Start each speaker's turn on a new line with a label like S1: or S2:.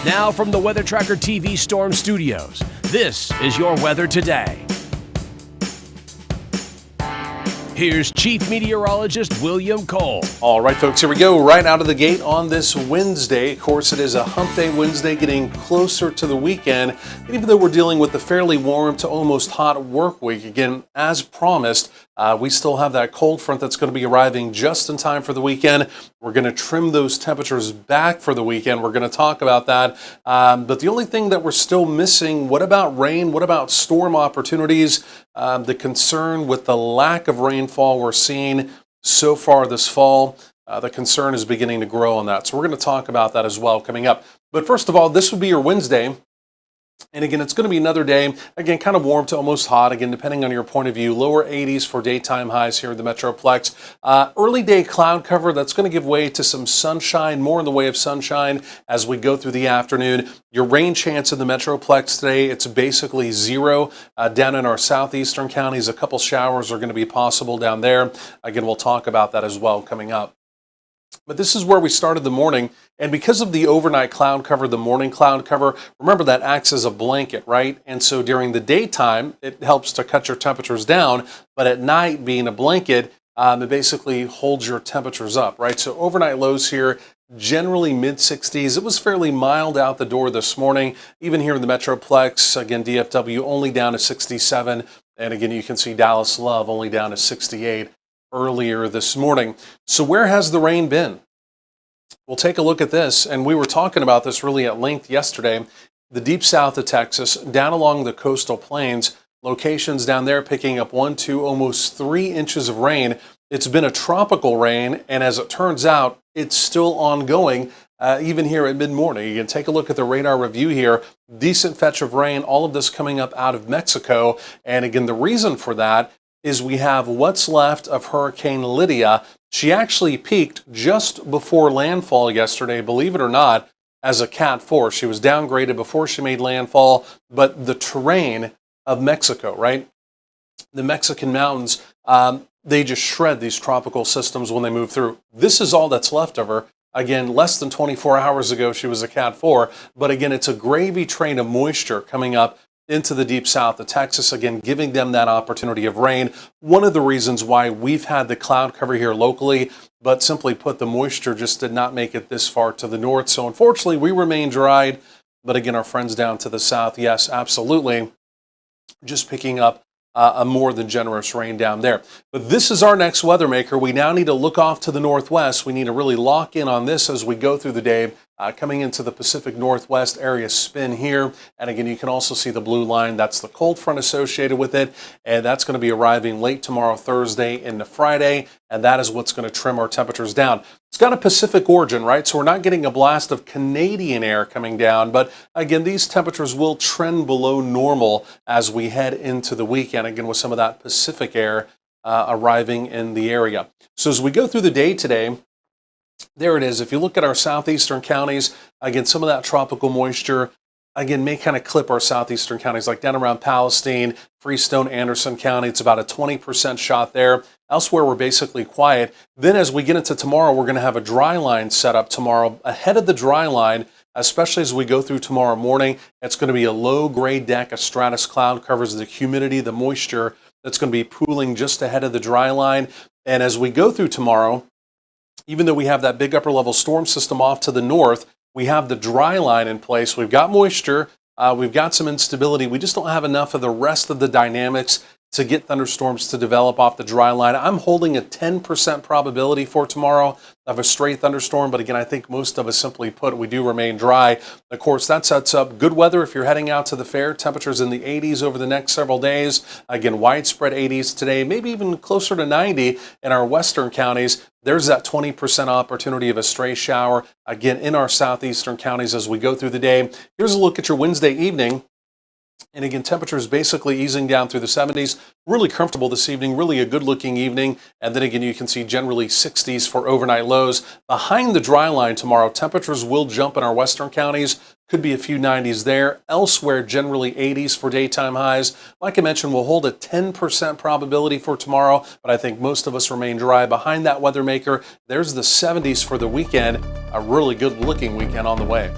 S1: Now from the Weather Tracker TV Storm Studios, this is your weather today. Here's Chief Meteorologist William Cole.
S2: All right, folks, here we go. Right out of the gate on this Wednesday. Of course, it is a hump day Wednesday, getting closer to the weekend. And even though we're dealing with a fairly warm to almost hot work week, again, as promised, we still have that cold front that's going to be arriving just in time for the weekend. We're going to trim those temperatures back for the weekend. We're going to talk about that. But the only thing that we're still missing, what about rain? What about storm opportunities? The concern with the lack of rainfall we're seeing so far this fall, the concern is beginning to grow on that. So we're going to talk about that as well coming up. But first of all, this would be your Wednesday. And again, it's going to be another day, again, kind of warm to almost hot, again, depending on your point of view. Lower 80s for daytime highs here in the Metroplex. Early day cloud cover, that's going to give way to some sunshine, more in the way of sunshine as we go through the afternoon. Your rain chance in the Metroplex today, it's basically zero. Down in our southeastern counties, a couple showers are going to be possible down there. Again, we'll talk about that as well coming up. But this is where we started the morning, and because of the overnight cloud cover, the morning cloud cover, remember that acts as a blanket, right? And so during the daytime, it helps to cut your temperatures down, but at night, being a blanket, it basically holds your temperatures up, right? So overnight lows here, generally mid-60s. It was fairly mild out the door this morning, even here in the Metroplex. Again, DFW only down to 67, and again, you can see Dallas Love only down to 68. Earlier this morning. So where has the rain been? We'll take a look at this, and we were talking about this really at length yesterday. The deep south of Texas, down along the coastal plains, locations down there picking up 1, 2, almost 3 inches of rain. It's been a tropical rain, and as it turns out, it's still ongoing, even here at mid-morning. You can take a look at the radar review here. Decent fetch of rain, all of this coming up out of Mexico. And again, the reason for that is we have what's left of Hurricane Lydia. She actually peaked just before landfall yesterday, believe it or not, as a Cat 4. She was downgraded before she made landfall, but the terrain of Mexico, right? The Mexican mountains, they just shred these tropical systems when they move through. This is all that's left of her. Again, less than 24 hours ago, she was a Cat 4, but again, it's a gravy train of moisture coming up into the deep south of Texas, again, giving them that opportunity of rain. One of the reasons why we've had the cloud cover here locally, but simply put, the moisture just did not make it this far to the north. So unfortunately, we remain dried. But again, our friends down to the south, yes, absolutely, just picking up a more than generous rain down there. But this is our next weather maker. We now need to look off to the northwest. We need to really lock in on this as we go through the day. Coming into the Pacific Northwest area spin here. And again, you can also see the blue line. That's the cold front associated with it. And that's going to be arriving late tomorrow, Thursday into Friday. And that is what's going to trim our temperatures down. It's got a Pacific origin, right? So we're not getting a blast of Canadian air coming down. But again, these temperatures will trend below normal as we head into the weekend. Again, with some of that Pacific air arriving in the area. So as we go through the day today, there it is. If you look at our southeastern counties, again, some of that tropical moisture, again, may kind of clip our southeastern counties, like down around Palestine, Freestone, Anderson County. It's about a 20% shot there. Elsewhere, we're basically quiet. Then as we get into tomorrow, we're going to have a dry line set up tomorrow. Ahead of the dry line, especially as we go through tomorrow morning, it's going to be a low-grade deck. A stratus cloud covers the humidity, the moisture that's going to be pooling just ahead of the dry line. And as we go through tomorrow, even though we have that big upper level storm system off to the north, we have the dry line in place. We've got moisture, we've got some instability. We just don't have enough of the rest of the dynamics to get thunderstorms to develop off the dry line. I'm holding a 10% probability for tomorrow of a straight thunderstorm, but again, I think most of us, simply put, we do remain dry. Of course, that sets up good weather if you're heading out to the fair. Temperatures in the 80s over the next several days. Again, widespread 80s today, maybe even closer to 90 in our western counties. There's that 20% opportunity of a stray shower, again, in our southeastern counties as we go through the day. Here's a look at your Wednesday evening. And again, temperatures basically easing down through the 70s. Really comfortable this evening, really a good looking evening. And then again, you can see generally 60s for overnight lows. Behind the dry line tomorrow, temperatures will jump in our western counties. Could be a few 90s there. Elsewhere, generally 80s for daytime highs. Like I mentioned, we'll hold a 10% probability for tomorrow, but I think most of us remain dry. Behind that weather maker, there's the 70s for the weekend. A really good looking weekend on the way.